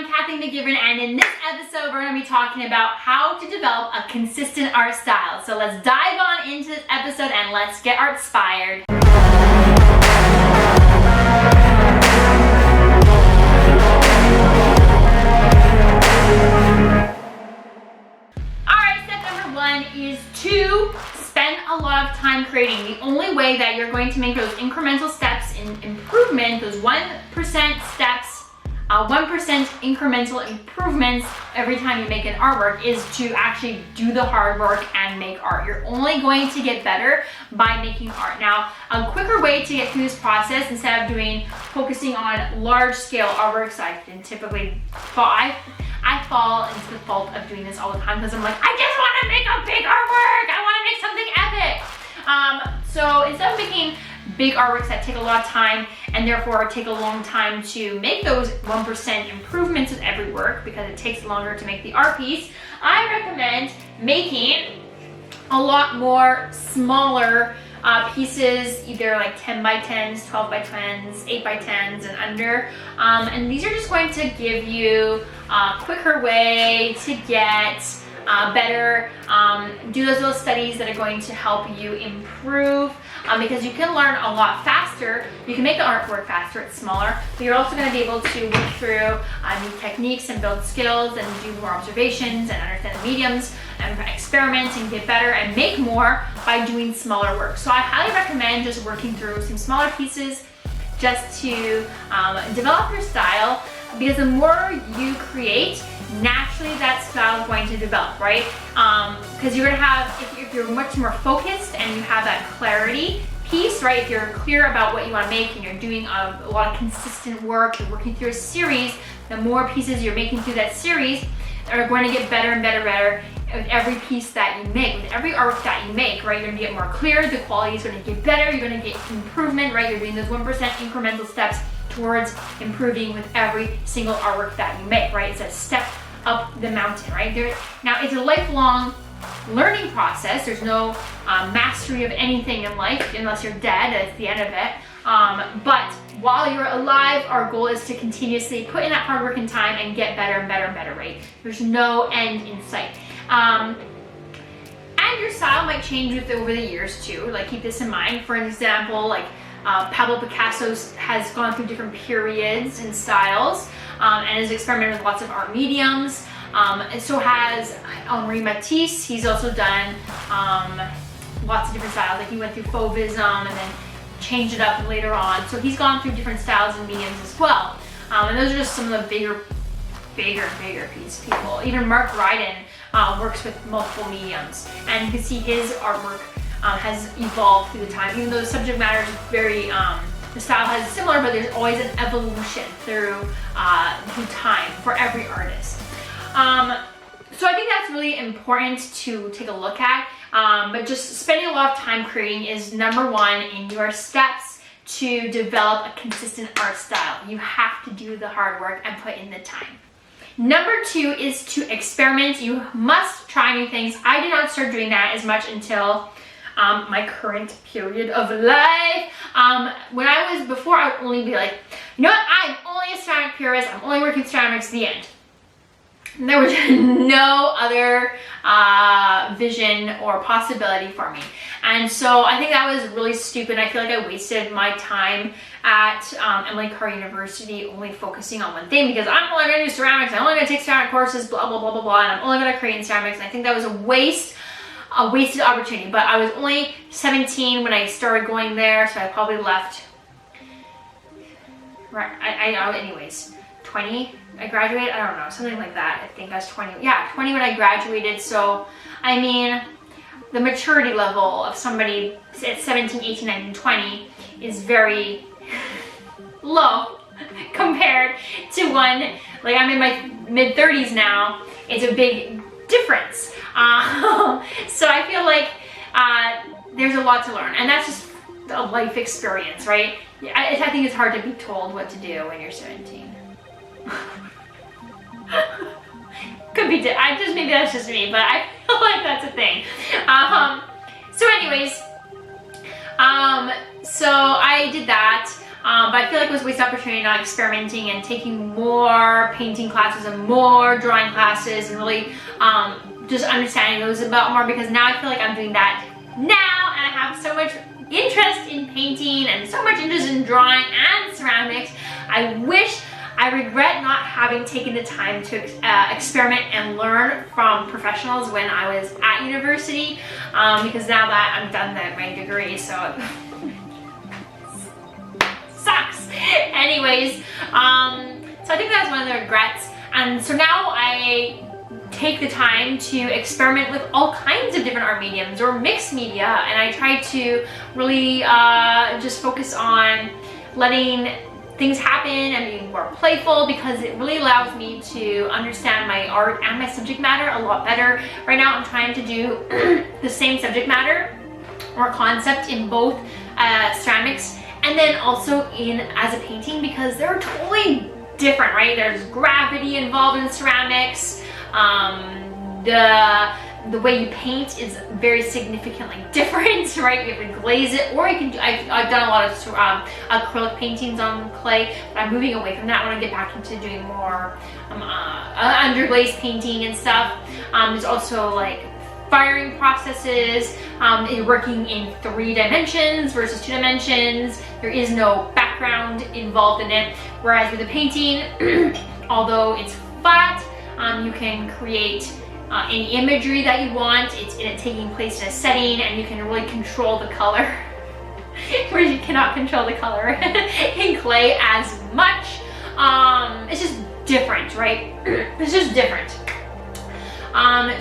Kathleen McGiveron, and in this episode we're going to be talking about how to develop a consistent art style. So let's dive on into this episode and let's get art inspired. Alright, step number one is to spend a lot of time creating. The only way that you're going to make those incremental steps in improvement, those 1% steps, 1% incremental improvements every time you make an artwork, is to actually do the hard work and make art. You're only going to get better by making art. Now, a quicker way to get through this process, instead of focusing on large scale artworks, I can typically I fall into the fault of doing this all the time because I'm like, I just want to make a big artwork. I want to make something epic. So instead of making big artworks that take a lot of time and therefore take a long time to make those 1% improvements with every work, because it takes longer to make the art piece, I recommend making a lot more smaller pieces, either like 10 by 10s, 12 by 10s, 8 by 10s and under. And these are just going to give you a quicker way to get better, do those little studies that are going to help you improve, because you can learn a lot faster. You can make the artwork faster, it's smaller, but you're also going to be able to work through new techniques and build skills and do more observations and understand the mediums and experiment and get better and make more by doing smaller work. So I highly recommend just working through some smaller pieces just to develop your style, because the more you create, naturally that style is going to develop, right? Because you're gonna have, if you're much more focused and you have that clarity piece, right? If you're clear about what you want to make and you're doing a lot of consistent work, you're working through a series, the more pieces you're making through that series are going to get better and better and better with every piece that you make, with every artwork that you make, right? You're gonna get more clear, the quality is gonna get better, you're gonna get improvement, right? You're doing those 1% incremental steps towards improving with every single artwork that you make, right? It's a step up the mountain, right? Now, it's a lifelong learning process. There's no mastery of anything in life unless you're dead. That's the end of it. But while you're alive, our goal is to continuously put in that hard work and time and get better and better and better, right? There's no end in sight. And your style might change over the years too. Like, keep this in mind. For example, like Pablo Picasso has gone through different periods and styles, and has experimented with lots of art mediums. And so has Henri Matisse. He's also done lots of different styles. Like, he went through Fauvism and then changed it up later on. So he's gone through different styles and mediums as well. And those are just some of the bigger piece people. Even Mark Ryden works with multiple mediums, and you can see his artwork has evolved through the time. Even though the subject matter is very, the style has similar, but there's always an evolution through time for every artist. So I think that's really important to take a look at. But just spending a lot of time creating is number one in your steps to develop a consistent art style. You have to do the hard work and put in the time. Number two is to experiment. You must try new things. I did not start doing that as much until my current period of life. Before I would only be like, you know what, I'm only a ceramic purist, I'm only working ceramics, the end. And there was no other vision or possibility for me. And so I think that was really stupid. I feel like I wasted my time at Emily Carr University only focusing on one thing, because I'm only going to do ceramics, I'm only going to take ceramic courses, blah, blah, blah, blah, blah, and I'm only going to create in ceramics. And I think that was a wasted opportunity. But I was only 17 when I started going there, so I probably left, right, anyways, 20, I graduated, I don't know, something like that. I think I was 20, yeah, 20 when I graduated. So, I mean, the maturity level of somebody at 17, 18, 19, 20 is very low compared to one, like, I'm in my mid-30s now. It's a big difference. So I feel like there's a lot to learn, and that's just a life experience, right? I think it's hard to be told what to do when you're 17. Could be, maybe that's just me, but I feel like that's a thing. So anyways, so I did that. but I feel like it was a wasted opportunity not experimenting and taking more painting classes and more drawing classes and really just understanding those about more, because now I feel like I'm doing that now and I have so much interest in painting and so much interest in drawing and ceramics. I regret not having taken the time to experiment and learn from professionals when I was at university, because now that I'm done my degree, so sucks. Anyways, so I think that's one of the regrets, and so now I take the time to experiment with all kinds of different art mediums or mixed media, and I try to really just focus on letting things happen and being more playful, because it really allows me to understand my art and my subject matter a lot better. Right now I'm trying to do the same subject matter or concept in both ceramics and then also in as a painting, because they're totally different, right? There's gravity involved in ceramics. The way you paint is very significantly different, right? You have to glaze it, or you can do, I've done a lot of acrylic paintings on clay, but I'm moving away from that. I want to get back into doing more underglaze painting and stuff. There's also like firing processes. You're working in 3 dimensions versus 2 dimensions. There is no background involved in it, whereas with a painting, although it's flat, you can create any imagery that you want. It's taking place in a setting, and you can really control the color where you cannot control the color in clay as much. It's just different, right? It's just different.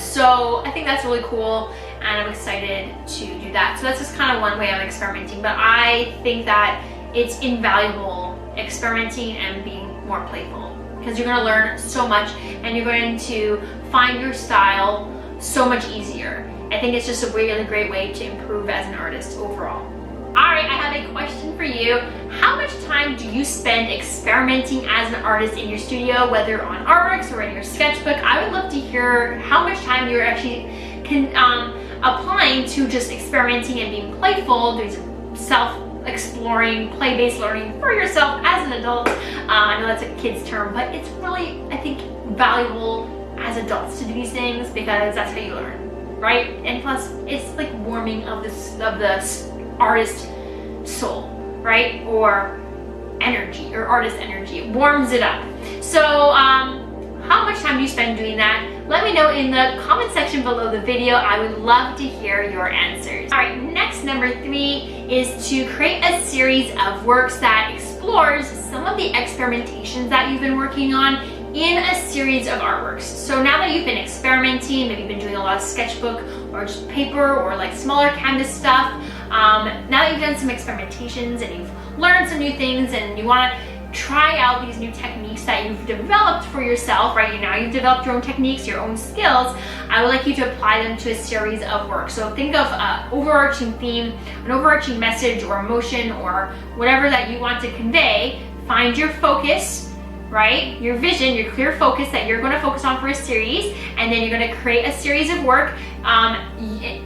So I think that's really cool, and I'm excited to do that. So that's just kind of one way I'm experimenting, but I think that it's invaluable experimenting and being more playful, because you're going to learn so much and you're going to find your style so much easier. I think it's just a really great way to improve as an artist overall. Alright, I have a question for you. How much time do you spend experimenting as an artist in your studio, whether on artworks or in your sketchbook? I would love to hear how much time you're actually applying to just experimenting and being playful, doing some self-exploring, play-based learning for yourself as an adult. I know that's a kid's term, but it's really, I think, valuable as adults to do these things, because that's how you learn, right? And plus, it's like warming of the artist soul, right? Or energy, or artist energy. It warms it up. So how much time do you spend doing that? Let me know in the comment section below the video. I would love to hear your answers. All right, next, number 3 is to create a series of works that explores some of the experimentations that you've been working on in a series of artworks. So now that you've been experimenting, maybe you've been doing a lot of sketchbook or just paper or like smaller canvas stuff, now that you've done some experimentations and you've learned some new things and you want to try out these new techniques that you've developed for yourself, right? Now you've developed your own techniques, your own skills. I would like you to apply them to a series of work. So think of an overarching theme, an overarching message or emotion or whatever that you want to convey. Find your focus, right? Your vision, your clear focus that you're going to focus on for a series, and then you're going to create a series of work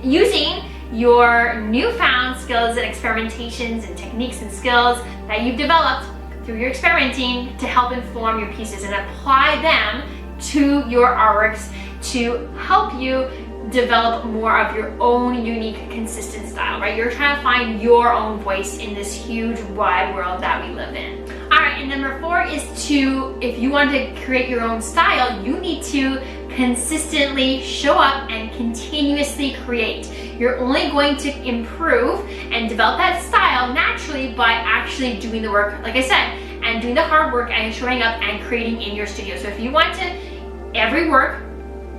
using your newfound skills and experimentations and techniques and skills that you've developed through your experimenting to help inform your pieces, and apply them to your artworks to help you develop more of your own unique, consistent style, right? You're trying to find your own voice in this huge, wide world that we live in. All right, and number 4 is to, if you want to create your own style, you need to consistently show up and continuously create. You're only going to improve and develop that style naturally by actually doing the work, like I said, and doing the hard work and showing up and creating in your studio. So if you want to, every work,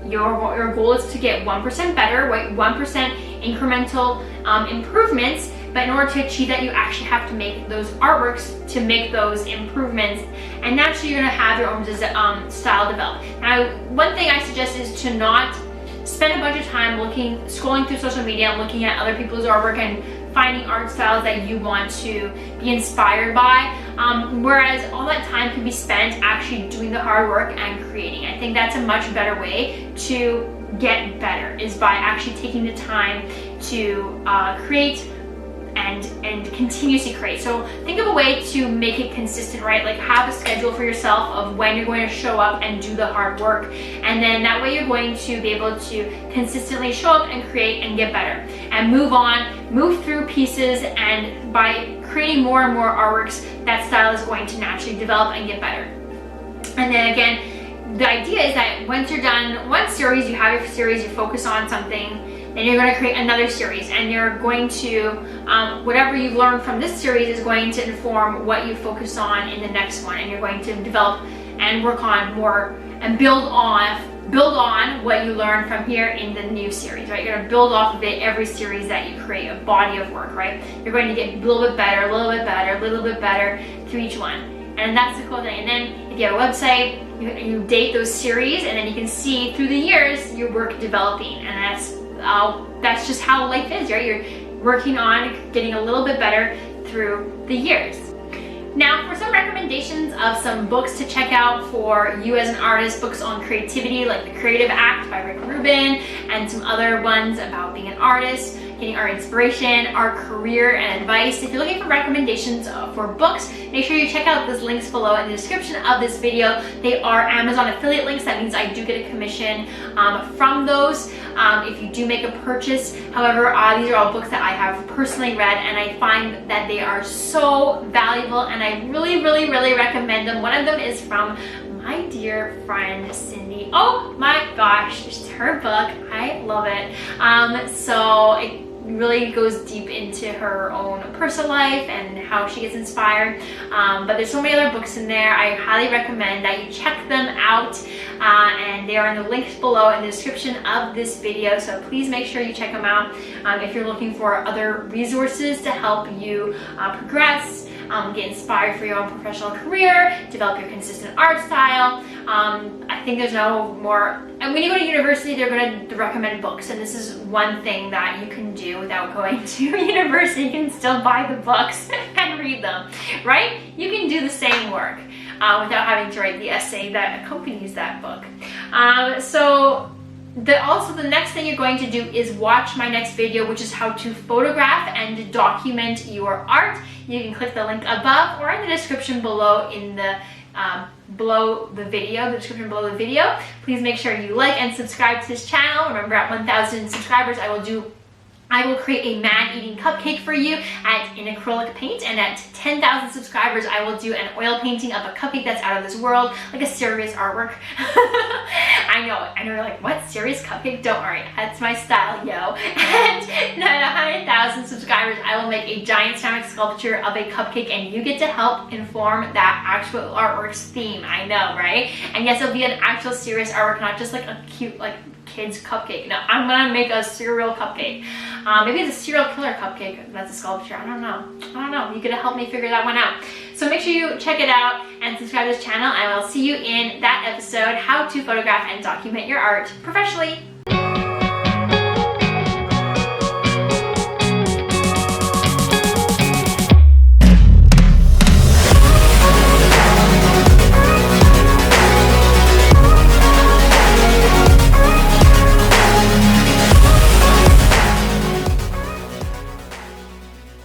your goal is to get 1% better, right? 1% incremental improvements. But in order to achieve that, you actually have to make those artworks to make those improvements. And naturally, you're going to have your own style developed. Now, one thing I suggest is to not spend a bunch of time scrolling through social media and looking at other people's artwork and finding art styles that you want to be inspired by, whereas all that time can be spent actually doing the hard work and creating. I think that's a much better way to get better, is by actually taking the time to create and continuously create. So think of a way to make it consistent, right? Like have a schedule for yourself of when you're going to show up and do the hard work. And then that way you're going to be able to consistently show up and create and get better and move through pieces, and by creating more and more artworks, that style is going to naturally develop and get better. And then again, the idea is that once you're done one series, you have your series, you focus on something, then you're going to create another series, and you're going to, whatever you've learned from this series is going to inform what you focus on in the next one, and you're going to develop and work on more and build on what you learned from here in the new series, right? You're going to build off of it every series that you create, a body of work, right? You're going to get a little bit better, a little bit better, a little bit better through each one. And that's the cool thing. And then if you have a website, you date those series, and then you can see through the years your work developing, and that's just how life is, right? You're working on getting a little bit better through the years. Now for some recommendations of some books to check out for you as an artist, books on creativity like The Creative Act by Rick Rubin, and some other ones about being an artist, getting art inspiration, art career, and advice. If you're looking for recommendations for books, make sure you check out those links below in the description of this video. They are Amazon affiliate links. That means I do get a commission from those if you do make a purchase. However, these are all books that I have personally read, and I find that they are so valuable, and I really, really, really recommend them. One of them is from my dear friend Cindy. Oh my gosh, it's her book. I love it. So it really goes deep into her own personal life and how she gets inspired. But there's so many other books in there. I highly recommend that you check them out, and they are in the links below in the description of this video, so please make sure you check them out if you're looking for other resources to help you progress, get inspired for your own professional career, develop your consistent art style. I think there's no more, and when you go to university, they're going to recommend books, and this is one thing that you can do without going to university. You can still buy the books and read them, right? You can do the same work without having to write the essay that accompanies that book. Also the next thing you're going to do is watch my next video, which is how to photograph and document your art. You can click the link above or in the description below in the description below the video. Please make sure you like and subscribe to this channel. Remember, at 1,000 subscribers, I will create a man-eating cupcake for you in acrylic paint, and at 10,000 subscribers, I will do an oil painting of a cupcake that's out of this world, like a serious artwork. I know you're like, what, serious cupcake? Don't worry, that's my style, yo. And at 100,000 subscribers, I will make a giant ceramic sculpture of a cupcake, and you get to help inform that actual artwork's theme. I know, right? And yes, it'll be an actual serious artwork, not just like a cute, like, kid's cupcake. No, I'm gonna make a serial cupcake. Maybe it's a serial killer cupcake. That's a sculpture. I don't know. You gotta help me figure that one out. So make sure you check it out and subscribe to this channel, and I'll see you in that episode, how to photograph and document your art professionally.